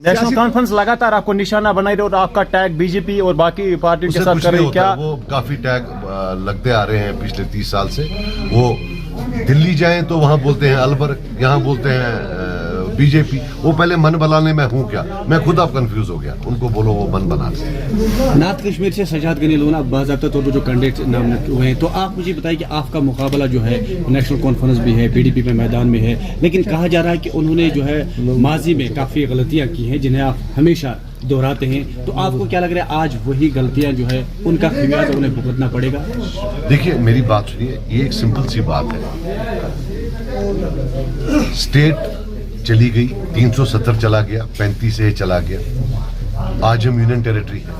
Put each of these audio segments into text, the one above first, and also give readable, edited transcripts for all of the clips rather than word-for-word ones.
National conference लगातार आपको निशाना बनाई रही और आपका टैग बीजेपी और बाकी पार्टियों के साथ कर रही है क्या? वो काफी टैग लगते आ रहे हैं पिछले 30 साल से। वो दिल्ली जाएं तो वहां बोलते हैं अलबर, यहाँ बोलते हैं बीजेपी। वो पहले मन बनाने में हूँ क्या, मैं खुद अब कंफ्यूज हो गया। उनको बोलो वो मन बना से। नॉर्थ कश्मीर से सजाद गनी लोना बाज़ाब्ता तौर पर जो कैंडिडेट नामिनेट हुए हैं, तो आप मुझे बताइए कि आपका मुकाबला जो है नेशनल कॉन्फ्रेंस भी है, पीडीपी में मैदान में है, लेकिन कहा जा रहा है कि उन्होंने जो है माजी में काफ़ी गलतियाँ की हैं जिन्हें आप हमेशा दोहराते हैं। तो आपको क्या लग रहा है आज वही गलतियाँ जो है उनका खमियाजा उन्हें भुगतना पड़ेगा? देखिए मेरी बात सुनिए, ये एक सिंपल सी बात है। स्टेट चली गई, 370 चला गया, 35 से चला गया। आज हम यूनियन टेरिटरी है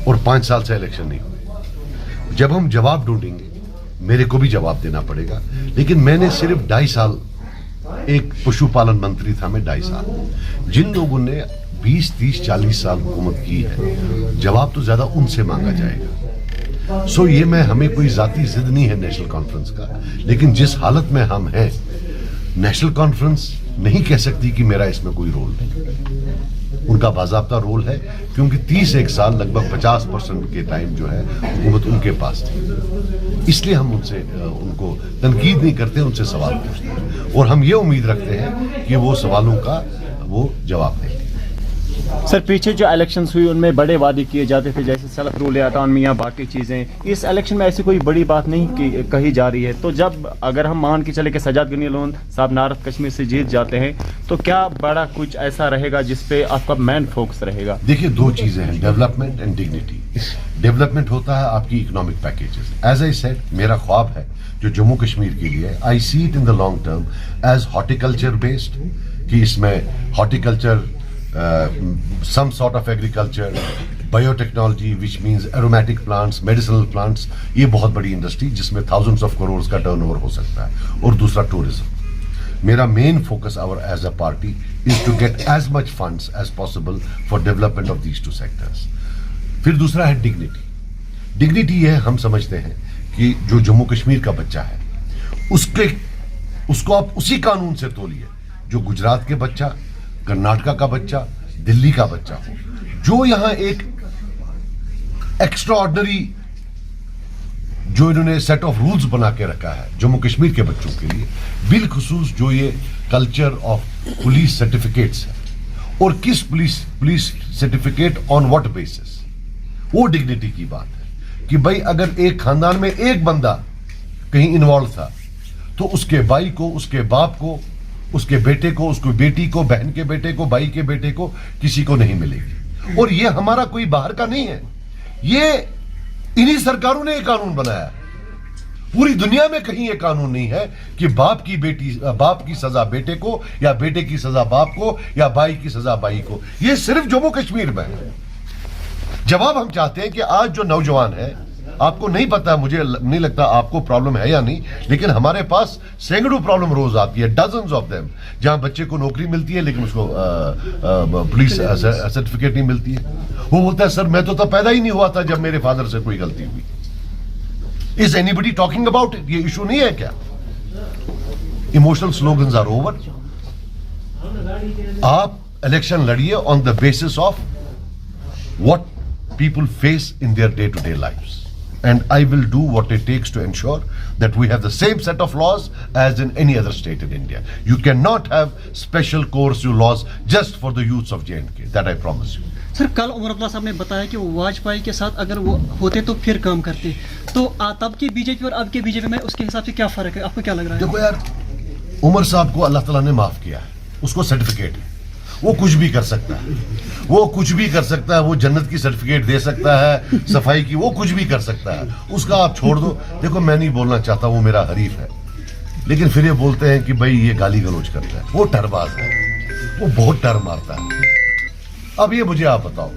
और 5 साल से इलेक्शन नहीं हुए। जब हम जवाब ढूंढेंगे, मेरे को भी जवाब देना पड़ेगा। लेकिन मैंने सिर्फ 2.5 साल, एक पशुपालन मंत्री था मैं 2.5 साल। जिन लोगों ने 20, 30, 40 साल हुकूमत की है, जवाब तो ज्यादा उनसे मांगा जाएगा। सो ये मैं, हमें कोई जाती जिद नहीं है नेशनल कॉन्फ्रेंस का, लेकिन जिस हालत में हम हैं, नेशनल कॉन्फ्रेंस नहीं कह सकती कि मेरा इसमें कोई रोल नहीं। उनका बाज़ाब्ता रोल है, क्योंकि 31 साल लगभग 50% के टाइम जो है हुकूमत उनके पास थी। इसलिए हम उनसे उनको तनकीद नहीं करते, उनसे सवाल पूछते हैं और हम ये उम्मीद रखते हैं कि वो सवालों का वो जवाब देंगे। सर, पीछे जो इलेक्शंस हुई उनमें बड़े वादे किए जाते थे, जैसे सेल्फ रूल ऑटोनॉमी या बाकी चीज़ें। इस इलेक्शन में ऐसी कोई बड़ी बात नहीं कही जा रही है। तो जब अगर हम मान के चले कि सजाद गनी लोन साहब नॉर्थ कश्मीर से जीत जाते हैं, तो क्या बड़ा कुछ ऐसा रहेगा जिसपे आपका मेन फोकस रहेगा? देखिए, 2 चीजें हैं, डेवलपमेंट एंड डिग्निटी। डेवलपमेंट होता है आपकी economic packages. As I said, मेरा ख्वाब है जो जम्मू कश्मीर के लिए, I see it in the long term as horticulture based, कि इसमें horticulture, some sort of agriculture, biotechnology, which means aromatic plants, medicinal plants, ये बहुत बड़ी इंडस्ट्री जिसमें thousands of crores का टर्नओवर हो सकता है। और दूसरा टूरिज्म। मेरा main focus our as a party is to get as much funds as possible for development of these 2 sectors. फिर दूसरा है डिग्निटी। डिग्निटी है, हम समझते हैं कि जो जम्मू कश्मीर का बच्चा है उसको आप उसी कानून से तोलिए जो गुजरात के बच्चा, कर्नाटका का बच्चा, दिल्ली का बच्चा हो, जो यहां एक एक्स्ट्रा ऑर्डिनरी जो इन्होंने सेट ऑफ रूल्स बना के रखा है जम्मू कश्मीर के बच्चों के लिए, बिलखुसूस जो ये कल्चर ऑफ पुलिस सर्टिफिकेट्स है, और किस police certificate on what basis, वो डिग्निटी की बात है कि भाई अगर एक खानदान में एक बंदा कहीं इन्वॉल्व था तो उसके भाई को, उसके बाप को, उसके बेटे को, उसकी बेटी को, बहन के बेटे को, भाई के बेटे को, किसी को नहीं मिलेगी। और ये हमारा कोई बाहर का नहीं है, ये इन्हीं सरकारों ने ये कानून बनाया। पूरी दुनिया में कहीं ये कानून नहीं है कि बाप की सजा बेटे को, या बेटे की सजा बाप को, या भाई की सजा भाई को। ये सिर्फ जम्मू कश्मीर में है। जवाब हम चाहते हैं कि आज जो नौजवान है, आपको नहीं पता, मुझे नहीं लगता आपको प्रॉब्लम है या नहीं, लेकिन हमारे पास सैकड़ों प्रॉब्लम रोज आती है, डजन्स ऑफ देम, जहां बच्चे को नौकरी मिलती है लेकिन उसको पुलिस सर्टिफिकेट नहीं मिलती है। वो बोलता है सर मैं तो पैदा ही नहीं हुआ था जब मेरे फादर से कोई गलती हुई। Is anybody talking about it? ये इशू नहीं है क्या? Emotional slogans are over. आप इलेक्शन लड़िए on the basis of what people face in their day-to-day lives, and I will do what it takes to ensure that we have the same set of laws as in any other state in India. You cannot have special coercive laws just for the youths of J&K. That I promise you. Sir, कल उमर अब्दुल्ला साहब ने बताया कि वो वाजपेयी के साथ अगर वो होते तो फिर काम करते, तो तब की बीजेपी और अब के बीजेपी में उसके हिसाब से क्या फर्क है? आपको क्या लग रहा है? देखो यार, उमर साहब को अल्लाह ताला ने माफ किया है, उसको सर्टिफिकेट है, वो कुछ भी कर सकता है, वो कुछ भी कर सकता है, वो जन्नत की सर्टिफिकेट दे सकता है, सफाई की, वो कुछ भी कर सकता है, उसका आप छोड़ दो। देखो मैं नहीं बोलना चाहता, वो मेरा हरीफ है, लेकिन फिर ये बोलते हैं कि भाई ये गाली गलौज करता है, वो टरबाज है, वो बहुत टर मारता है। अब ये मुझे आप बताओ,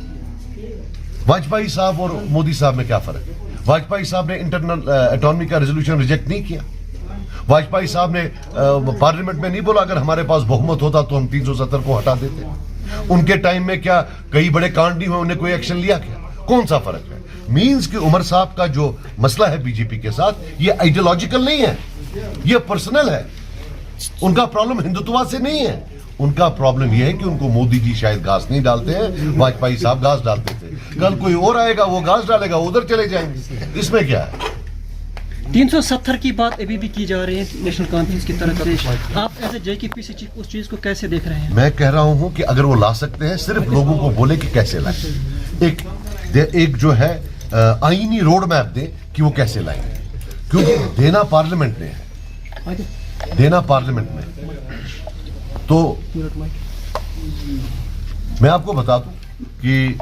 वाजपेयी साहब और मोदी साहब में क्या फर्क है? वाजपेयी साहब ने इंटरनल ऑटोनॉमी का रेजोल्यूशन रिजेक्ट नहीं किया। वाजपेयी साहब ने पार्लियामेंट में नहीं बोला अगर हमारे पास बहुमत होता तो हम 370 को हटा देते। उनके टाइम में क्या कई बड़े कांड नहीं हुए, उन्हें कोई एक्शन लिया क्या? कौन सा फर्क है? मींस कि उमर साहब का जो मसला है बीजेपी के साथ, ये आइडियोलॉजिकल नहीं है, ये पर्सनल है। उनका प्रॉब्लम हिंदुत्व से नहीं है, उनका प्रॉब्लम यह है कि उनको मोदी जी शायद घास नहीं डालते हैं, वाजपेयी साहब घास डालते थे। कल कोई और आएगा, वो घास डालेगा, उधर चले जाएंगे। इसमें क्या है? 370 की बात अभी भी की जा रही है नेशनल कॉन्फ्रेंस की तरफ से। आप एज ए JKPC चीफ उस चीज को कैसे देख रहे हैं? मैं कह रहा हूं कि अगर वो ला सकते हैं, सिर्फ लोगों को बोले कि कैसे लाएं। एक जो है आईनी रोड मैप दें कि वो कैसे लाएंगे, क्योंकि देना पार्लियामेंट ने है, देना पार्लियामेंट में। तो मैं आपको बता दूं कि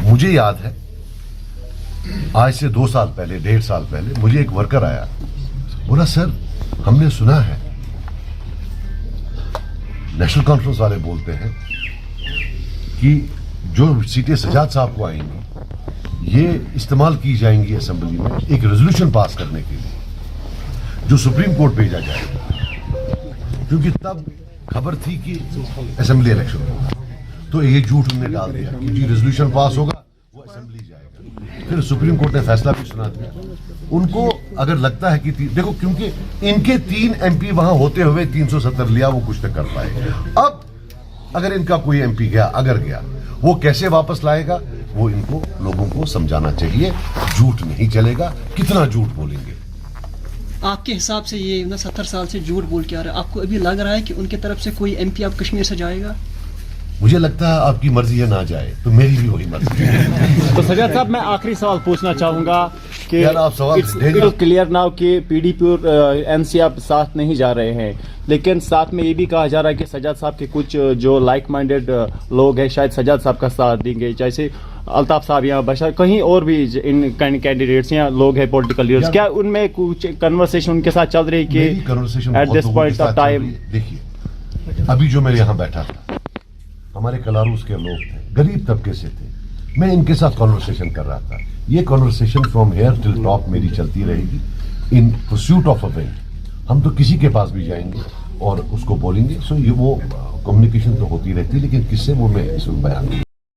मुझे याद है आज से 2 साल पहले, 1.5 साल पहले मुझे एक वर्कर आया, बोला सर हमने सुना है नेशनल कॉन्फ्रेंस वाले बोलते हैं कि जो सीटें सजाद साहब को आएंगी ये इस्तेमाल की जाएंगी असेंबली में एक रेजोल्यूशन पास करने के लिए, जो सुप्रीम कोर्ट भेजा जाएगा, क्योंकि तब खबर थी कि असेंबली इलेक्शन होगा। तो ये झूठ उन्होंने डाल दिया कि जी रेजोल्यूशन पास होगा, वो असेंबली जाएगा। फिर सुप्रीम कोर्ट ने फैसला भी सुना दिया। उनको अगर लगता है कि देखो, क्योंकि इनके 3 MP वहां होते हुए 370 लिया, वो कुछ तो कर पाए। अब अगर इनका कोई MP गया, अगर गया, वो कैसे वापस लाएगा, वो इनको लोगों को समझाना चाहिए। झूठ नहीं चलेगा, कितना झूठ बोलेंगे। आपके हिसाब से ये 70 साल से झूठ बोल के आ रहा है, आपको अभी लग रहा है कि उनके तरफ से कोई MP अब कश्मीर से जाएगा? मुझे लगता है आपकी मर्जी है ना जाए, तो मेरी भी वही मर्जी है। तो सजाद साहब, मैं आखिरी सवाल पूछना चाहूंगा कि यार आप सवाल इट्स क्लियर नाउ कि PDP और NC आप साथ नहीं जा रहे हैं, लेकिन साथ में ये भी कहा जा रहा है कि सजाद साहब के कुछ जो लाइक माइंडेड लोग हैं शायद सजाद साहब का साथ देंगे, जैसे अल्ताफ साहब या बशर, कहीं और भी इन कैंडिडेट्स या लोग हैं पॉलिटिकल लीडर्स, क्या उनमें कुछ कन्वर्सेशन उनके साथ चल रही है कि at this point of time? देखिए, अभी जो मैं यहाँ बैठा था, हमारे कलारूस के लोग थे, गरीब तबके से थे, मैं इनके साथ कॉन्वर्सेशन कर रहा था। ये conversation from here till top मेरी चलती रहेगी इन परस्यूट ऑफ अ विन। हम तो किसी के पास भी जाएंगे और उसको बोलेंगे। सो ये वो कम्युनिकेशन तो होती रहती है, लेकिन किससे वो मैं इसमें बयान